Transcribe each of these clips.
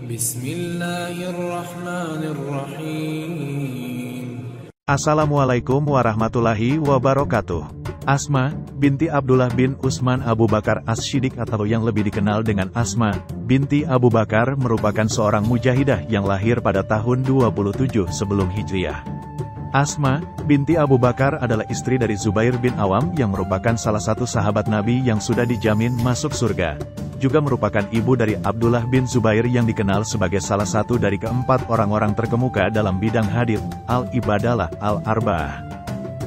Bismillahirrahmanirrahim. Assalamualaikum warahmatullahi wabarakatuh. Asma binti Abdullah bin Utsman Abu Bakar As-Siddiq atau yang lebih dikenal dengan Asma binti Abu Bakar merupakan seorang mujahidah yang lahir pada tahun 27 sebelum Hijriah. Asma binti Abu Bakar adalah istri dari Zubair bin Awam yang merupakan salah satu sahabat Nabi yang sudah dijamin masuk surga. Juga merupakan ibu dari Abdullah bin Zubair yang dikenal sebagai salah satu dari keempat orang-orang terkemuka dalam bidang hadits, al-ibadalah, al-arba'ah.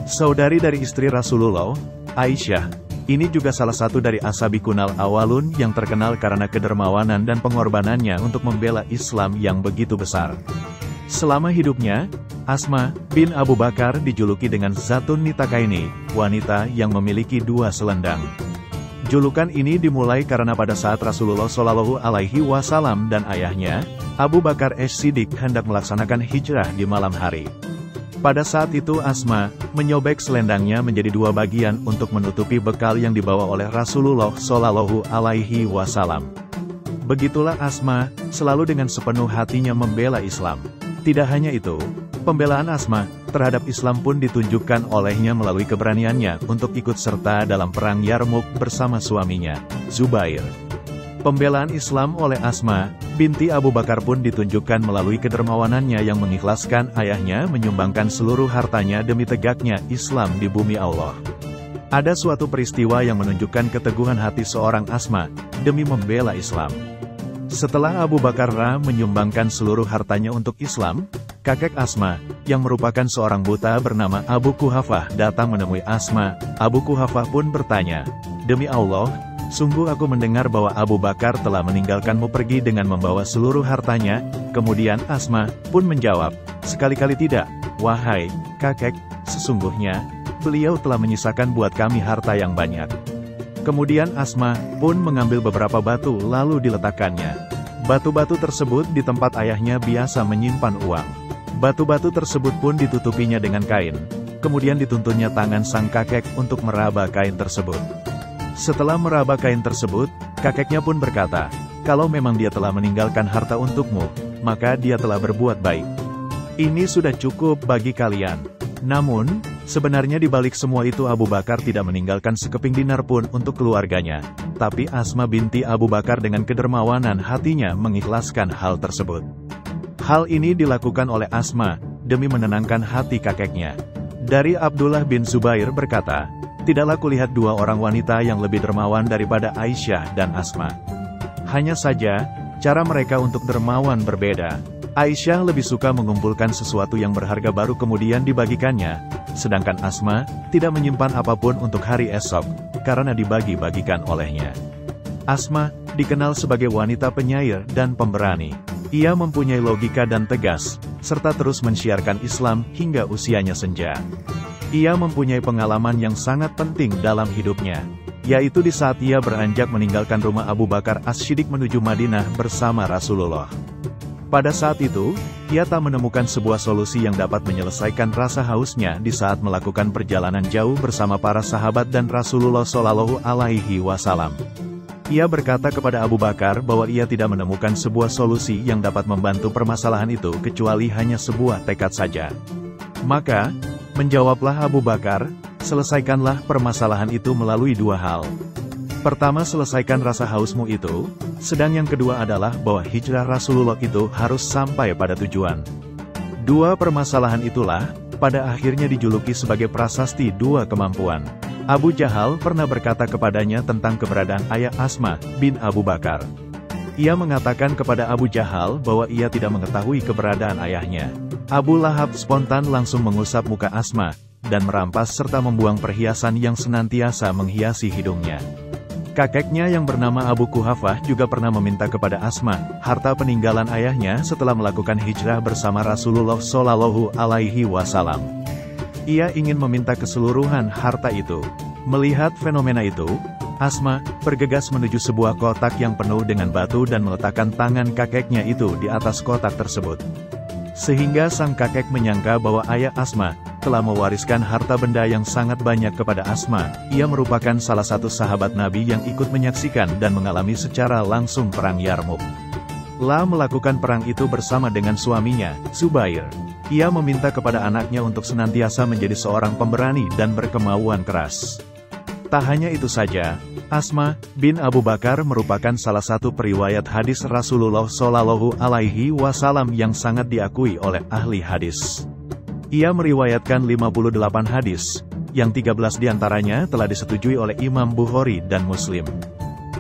Saudari dari istri Rasulullah, Aisyah, ini juga salah satu dari Ashabikunal Awalun yang terkenal karena kedermawanan dan pengorbanannya untuk membela Islam yang begitu besar. Selama hidupnya, Asma bin Abu Bakar dijuluki dengan Zatun Nitakaini, wanita yang memiliki dua selendang. Julukan ini dimulai karena pada saat Rasulullah Shallallahu Alaihi Wasallam dan ayahnya, Abu Bakar As-Siddiq hendak melaksanakan hijrah di malam hari. Pada saat itu Asma menyobek selendangnya menjadi dua bagian untuk menutupi bekal yang dibawa oleh Rasulullah Shallallahu Alaihi Wasallam. Begitulah Asma selalu dengan sepenuh hatinya membela Islam. Tidak hanya itu, pembelaan Asma terhadap Islam pun ditunjukkan olehnya melalui keberaniannya untuk ikut serta dalam perang Yarmuk bersama suaminya, Zubair. Pembelaan Islam oleh Asma binti Abu Bakar pun ditunjukkan melalui kedermawanannya yang mengikhlaskan ayahnya menyumbangkan seluruh hartanya demi tegaknya Islam di bumi Allah. Ada suatu peristiwa yang menunjukkan keteguhan hati seorang Asma demi membela Islam. Setelah Abu Bakar menyumbangkan seluruh hartanya untuk Islam, kakek Asma, yang merupakan seorang buta bernama Abu Kuhafah datang menemui Asma. Abu Kuhafah pun bertanya, "Demi Allah, sungguh aku mendengar bahwa Abu Bakar telah meninggalkanmu pergi dengan membawa seluruh hartanya." Kemudian Asma pun menjawab, "Sekali-kali tidak, wahai kakek, sesungguhnya beliau telah menyisakan buat kami harta yang banyak." Kemudian Asma pun mengambil beberapa batu lalu diletakkannya. Batu-batu tersebut di tempat ayahnya biasa menyimpan uang. Batu-batu tersebut pun ditutupinya dengan kain. Kemudian dituntunnya tangan sang kakek untuk meraba kain tersebut. Setelah meraba kain tersebut, kakeknya pun berkata, "Kalau memang dia telah meninggalkan harta untukmu, maka dia telah berbuat baik. Ini sudah cukup bagi kalian." Namun, sebenarnya di balik semua itu Abu Bakar tidak meninggalkan sekeping dinar pun untuk keluarganya. Tapi Asma binti Abu Bakar dengan kedermawanan hatinya mengikhlaskan hal tersebut. Hal ini dilakukan oleh Asma demi menenangkan hati kakeknya. Dari Abdullah bin Zubair berkata, "Tidaklah kulihat dua orang wanita yang lebih dermawan daripada Aisyah dan Asma. Hanya saja, cara mereka untuk dermawan berbeda. Aisyah lebih suka mengumpulkan sesuatu yang berharga baru kemudian dibagikannya, sedangkan Asma tidak menyimpan apapun untuk hari esok, karena dibagi-bagikan olehnya." Asma dikenal sebagai wanita penyair dan pemberani. Ia mempunyai logika dan tegas, serta terus mensiarkan Islam hingga usianya senja. Ia mempunyai pengalaman yang sangat penting dalam hidupnya, yaitu di saat ia beranjak meninggalkan rumah Abu Bakar As-Siddiq menuju Madinah bersama Rasulullah. Pada saat itu, ia tak menemukan sebuah solusi yang dapat menyelesaikan rasa hausnya di saat melakukan perjalanan jauh bersama para sahabat dan Rasulullah Shallallahu Alaihi Wasallam. Ia berkata kepada Abu Bakar bahwa ia tidak menemukan sebuah solusi yang dapat membantu permasalahan itu kecuali hanya sebuah tekad saja. Maka, menjawablah Abu Bakar, "Selesaikanlah permasalahan itu melalui dua hal. Pertama, selesaikan rasa hausmu itu, sedang yang kedua adalah bahwa hijrah Rasulullah itu harus sampai pada tujuan." Dua permasalahan itulah, pada akhirnya dijuluki sebagai prasasti dua kemampuan. Abu Jahal pernah berkata kepadanya tentang keberadaan ayah Asma bin Abu Bakar. Ia mengatakan kepada Abu Jahal bahwa ia tidak mengetahui keberadaan ayahnya. Abu Lahab spontan langsung mengusap muka Asma, dan merampas serta membuang perhiasan yang senantiasa menghiasi hidungnya. Kakeknya yang bernama Abu Kuhafah juga pernah meminta kepada Asma harta peninggalan ayahnya setelah melakukan hijrah bersama Rasulullah Shallallahu Alaihi Wasallam. Ia ingin meminta keseluruhan harta itu. Melihat fenomena itu, Asma bergegas menuju sebuah kotak yang penuh dengan batu dan meletakkan tangan kakeknya itu di atas kotak tersebut. Sehingga sang kakek menyangka bahwa ayah Asma telah mewariskan harta benda yang sangat banyak kepada Asma. Ia merupakan salah satu sahabat Nabi yang ikut menyaksikan dan mengalami secara langsung perang Yarmuk. La melakukan perang itu bersama dengan suaminya, Zubair. Ia meminta kepada anaknya untuk senantiasa menjadi seorang pemberani dan berkemauan keras. Tak hanya itu saja, Asma bin Abu Bakar merupakan salah satu periwayat hadis Rasulullah Shallallahu Alaihi Wasallam yang sangat diakui oleh ahli hadis. Ia meriwayatkan 58 hadis, yang 13 diantaranya telah disetujui oleh Imam Bukhari dan Muslim.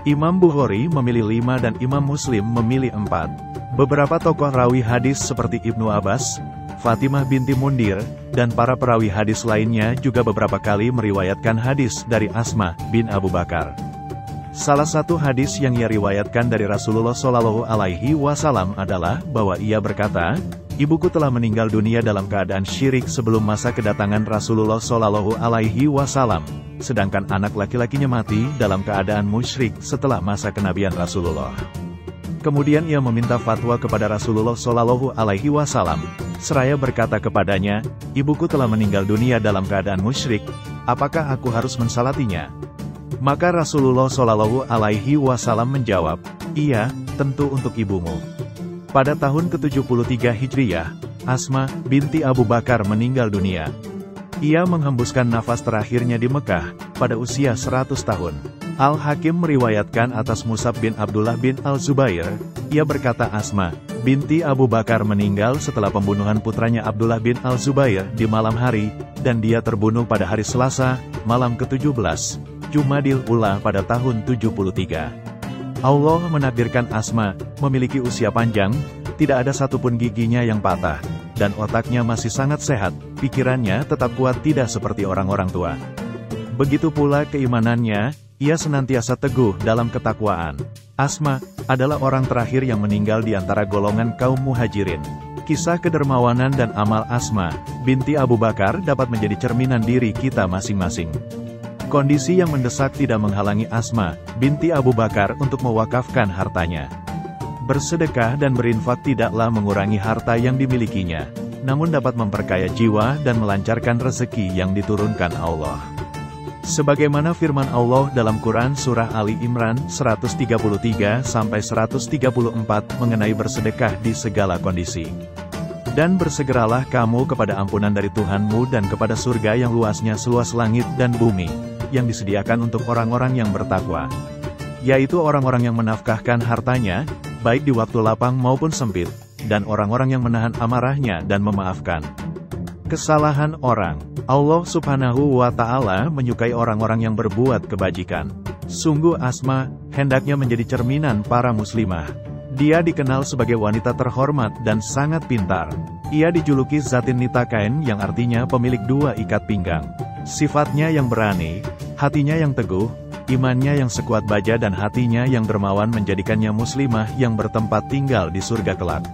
Imam Bukhari memilih 5 dan Imam Muslim memilih 4. Beberapa tokoh rawi hadis seperti Ibnu Abbas, Fatimah binti Mundir, dan para perawi hadis lainnya juga beberapa kali meriwayatkan hadis dari Asma bin Abu Bakar. Salah satu hadis yang ia riwayatkan dari Rasulullah Shallallahu Alaihi Wasallam adalah bahwa ia berkata, "Ibuku telah meninggal dunia dalam keadaan syirik sebelum masa kedatangan Rasulullah Shallallahu Alaihi Wasallam, sedangkan anak laki-lakinya mati dalam keadaan musyrik setelah masa kenabian Rasulullah." Kemudian ia meminta fatwa kepada Rasulullah Shallallahu Alaihi Wasallam, seraya berkata kepadanya, "Ibuku telah meninggal dunia dalam keadaan musyrik, apakah aku harus mensalatinya?" Maka Rasulullah Shallallahu Alaihi Wasallam menjawab, "Iya, tentu untuk ibumu." Pada tahun ke-73 Hijriyah, Asma binti Abu Bakar meninggal dunia. Ia menghembuskan nafas terakhirnya di Mekah, pada usia 100 tahun. Al-Hakim meriwayatkan atas Mus'ab bin Abdullah bin Al-Zubair, ia berkata Asma binti Abu Bakar meninggal setelah pembunuhan putranya Abdullah bin Al-Zubair di malam hari, dan dia terbunuh pada hari Selasa, malam ke-17, Jumadil Ula pada tahun 73. Allah menakdirkan Asma memiliki usia panjang, tidak ada satupun giginya yang patah, dan otaknya masih sangat sehat, pikirannya tetap kuat tidak seperti orang-orang tua. Begitu pula keimanannya, ia senantiasa teguh dalam ketakwaan. Asma adalah orang terakhir yang meninggal di antara golongan kaum muhajirin. Kisah kedermawanan dan amal Asma binti Abu Bakar dapat menjadi cerminan diri kita masing-masing. Kondisi yang mendesak tidak menghalangi Asma binti Abu Bakar untuk mewakafkan hartanya. Bersedekah dan berinfak tidaklah mengurangi harta yang dimilikinya, namun dapat memperkaya jiwa dan melancarkan rezeki yang diturunkan Allah. Sebagaimana firman Allah dalam Quran Surah Ali Imran 133-134 mengenai bersedekah di segala kondisi. Dan bersegeralah kamu kepada ampunan dari Tuhanmu dan kepada surga yang luasnya seluas langit dan bumi, yang disediakan untuk orang-orang yang bertakwa. Yaitu orang-orang yang menafkahkan hartanya, baik di waktu lapang maupun sempit, dan orang-orang yang menahan amarahnya dan memaafkan kesalahan orang. Allah Subhanahu wa Ta'ala menyukai orang-orang yang berbuat kebajikan. Sungguh Asma hendaknya menjadi cerminan para muslimah. Dia dikenal sebagai wanita terhormat dan sangat pintar. Ia dijuluki Zatin Nitaqain yang artinya pemilik dua ikat pinggang. Sifatnya yang berani, hatinya yang teguh, imannya yang sekuat baja dan hatinya yang dermawan menjadikannya muslimah yang bertempat tinggal di surga kelak.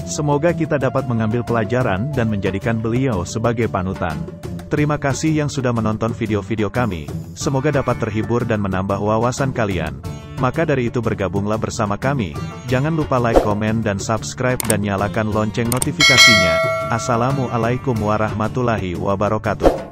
Semoga kita dapat mengambil pelajaran dan menjadikan beliau sebagai panutan. Terima kasih yang sudah menonton video-video kami, semoga dapat terhibur dan menambah wawasan kalian. Maka dari itu bergabunglah bersama kami, jangan lupa like, komen dan subscribe dan nyalakan lonceng notifikasinya. Assalamualaikum warahmatullahi wabarakatuh.